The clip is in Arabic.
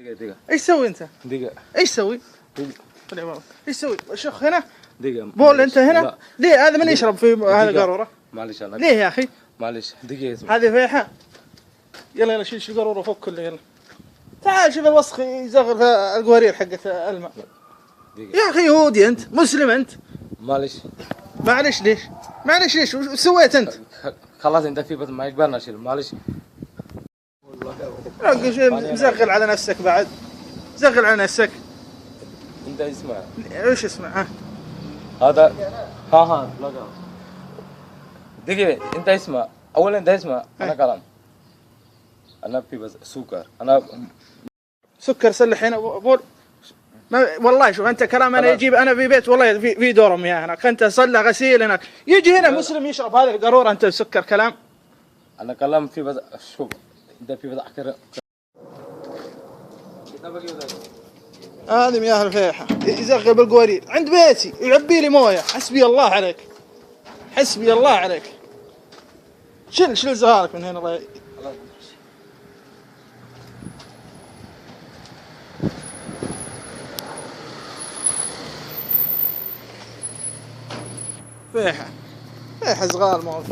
دقيقة ايش تسوي انت؟ دقيقة ايش تسوي؟ دقيقة ايش تسوي؟ شخ هنا؟ دقيقة بول انت هنا؟ لا. ليه هذا من يشرب في هذا قارورة؟ معلش أنا ليه يا اخي؟ معلش دقيقة اسمع. هذه فيحة. يلا يلا شيل القارورة فوق كله يلا. تعال شوف الوسخ يزغل في القوارير حقت الماء. دقيقة يا اخي يهودي انت، مسلم انت. معلش معلش ليش؟ معلش ليش؟ وش سويت انت؟ خلاص انت في بس ما يقبلنا شيل معلش. مزغل على نفسك بعد. زغل على نفسك. انت اسمع ايش اسمع ها؟ هذا ها لا دقيقة انت اسمع اولا انت اسمع انا كلام انا في بس سكر انا سكر سلح هنا بول. ما والله شوف انت كلام انا يجيب انا في بيت والله في دور مياه هناك انت صلى غسيل هناك يجي هنا مسلم يشرب هذه القاروره انت سكر كلام. انا كلام في بس شوف انت في بس احكي هذه مياه الفيحة يزغل بالقوارير عند بيتي يعبي لي مويه. حسبي الله عليك حسبي الله عليك. شيل زهارك من هنا الله فيحة صغار ما هو